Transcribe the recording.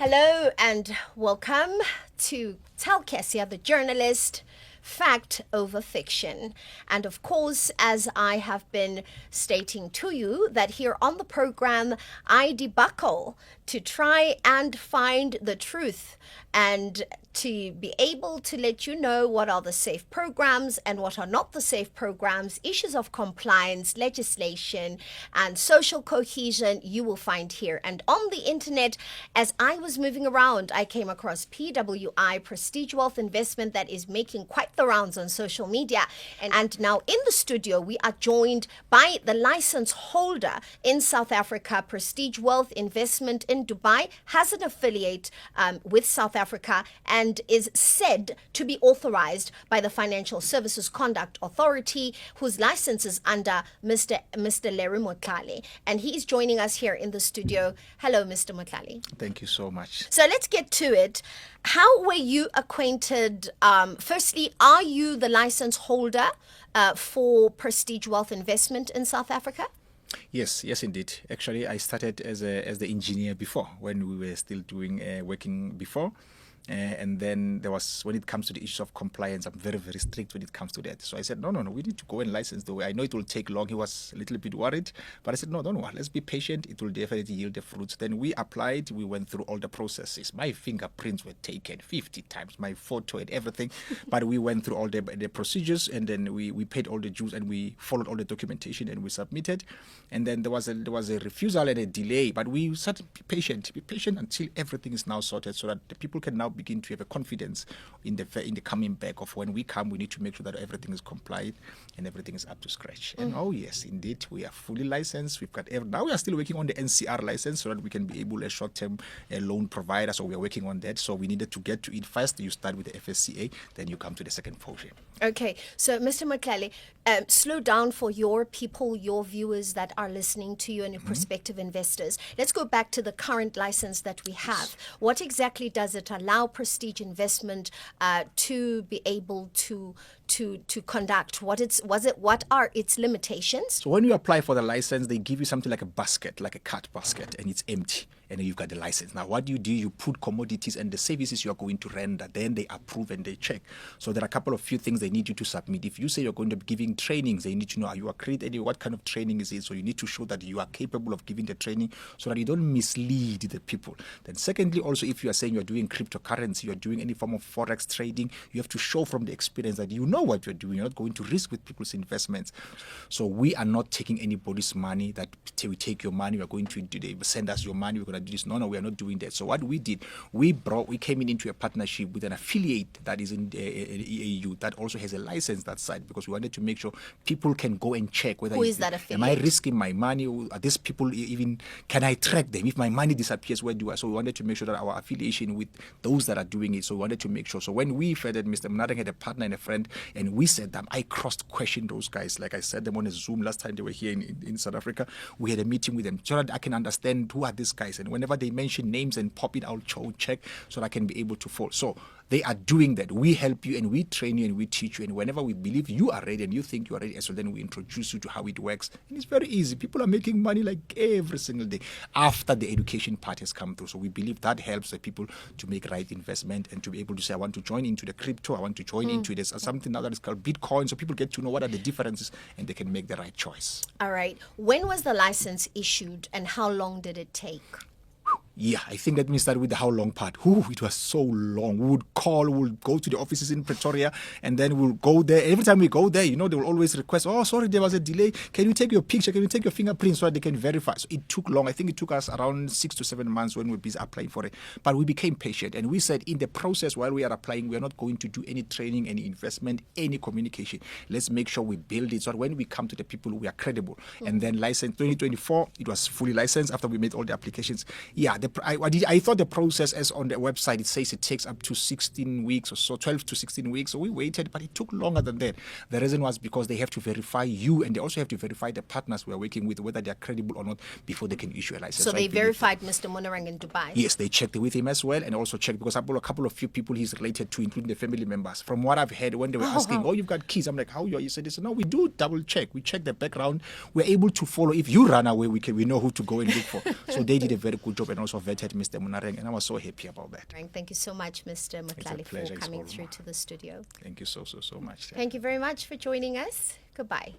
Hello and welcome to Tell Kessia, the journalist, fact over fiction. And of course, as I have been stating to you, that here on the program, I debuckle to try and find the truth and to be able to let you know what are the safe programs and what are not the safe programs, issues of compliance, legislation, and social cohesion you will find here. And on the internet, as I was moving around, I came across PWI, Prestige Wealth Investment, that is making quite the rounds on social media. And now in the studio, we are joined by the license holder in South Africa. Prestige Wealth Investment in Dubai has an affiliate with South Africa and is said to be authorized by the Financial Services Conduct Authority, whose license is under Mr. Larry Motlali. And he is joining us here in the studio. Hello, Mr. Motlali. Thank you so much. So let's get to it. How were you acquainted? Firstly, are you the license holder for Prestige Wealth Investment in South Africa? Yes, indeed. Actually, I started as the engineer before, when we were still doing working before. And then there was, when it comes to the issue of compliance, I'm very, very strict when it comes to that. So I said, no, we need to go and license the way. I know it will take long. He was a little bit worried, but I said, no, don't worry. Let's be patient. It will definitely yield the fruits. Then we applied. We went through all the processes. My fingerprints were taken 50 times, my photo and everything. But we went through all the procedures, and then we paid all the dues, and we followed all the documentation, and we submitted. And then there was a refusal and a delay, but we said, be patient until everything is now sorted, so that the people can now begin to have a confidence in the coming back of when we come. We need to make sure that everything is compliant and everything is up to scratch. And oh yes, indeed, we are fully licensed. Now we are still working on the NCR license so that we can be able a short-term loan provider. So we are working on that. So we needed to get to it first. You start with the FSCA, then you come to the second portion. Okay, so Mr. Motlali, slow down for your people, your viewers that are listening to you and your prospective investors. Let's go back to the current license that we have. What exactly does it allow Prestige Investment to be able to conduct? What are its limitations? So when you apply for the license, they give you something like a basket, like a cart basket, and it's empty. And then you've got the license. Now, what do? You put commodities and the services you are going to render. Then they approve and they check. So there are a couple of few things they need you to submit. If you say you're going to be giving trainings, they need to know, are you accredited? What kind of training is it? So you need to show that you are capable of giving the training so that you don't mislead the people. Then secondly, also, if you are saying you're doing cryptocurrency, you're doing any form of forex trading, you have to show from the experience that you know what you're doing. You're not going to risk with people's investments. So we are not taking anybody's money, that we take your money, we're going to do, they send us your money, we're going to do this. No, we are not doing that. So what we did, we came into a partnership with an affiliate that is in the EAU that also has a license that side, because we wanted to make sure people can go and check whether who is that affiliate? Am I risking my money? Are these people even, can I track them? If my money disappears, where do I? So we wanted to make sure that our affiliation with those that are doing it. So we wanted to make sure. So when we fed Mr. Mnareng had a partner and a friend, and we said them, I cross-questioned those guys. Like I said them on a Zoom last time they were here in South Africa. We had a meeting with them so that I can understand who are these guys. And whenever they mention names and pop it, I'll check so that I can be able to follow. So they are doing that. We help you and we train you and we teach you. And whenever we believe you are ready and you think you are ready, so then we introduce you to how it works. And it's very easy. People are making money like every single day after the education part has come through. So we believe that helps the people to make right investment and to be able to say, I want to join into the crypto. I want to join into this something now that is called Bitcoin. So people get to know what are the differences and they can make the right choice. All right. When was the license issued and how long did it take? Yeah, I think let me start with the how long part. It was so long. We would call, we would go to the offices in Pretoria, and then we'll go there. Every time we go there, they will always request, oh, sorry, there was a delay. Can you take your picture? Can you take your fingerprint so that they can verify? So it took long. I think it took us around 6 to 7 months when we were busy applying for it. But we became patient, and we said in the process while we are applying, we are not going to do any training, any investment, any communication. Let's make sure we build it so that when we come to the people, we are credible. And then license 2024, it was fully licensed after we made all the applications. Yeah, I thought the process, as on the website, it says it takes up to 16 weeks or so, 12 to 16 weeks. So we waited, but it took longer than that. The reason was because they have to verify you, and they also have to verify the partners we are working with, whether they are credible or not, before they can issue a license. So they verified Mr. Mnareng in Dubai? Yes, they checked with him as well, and also checked, because a couple of few people he's related to, including the family members. From what I've heard, when they were asking, you've got keys, I'm like, how you are? He said, no, we do double check. We check the background. We're able to follow. If you run away, we know who to go and look for. So they did a very good job, and also also vetted Mr. Munareng, and I was so happy about that. Thank you so much, Mr. Motlali, for pleasure. It's coming all through mine. to the studio. Thank you so much. Thank you very much for joining us. Goodbye.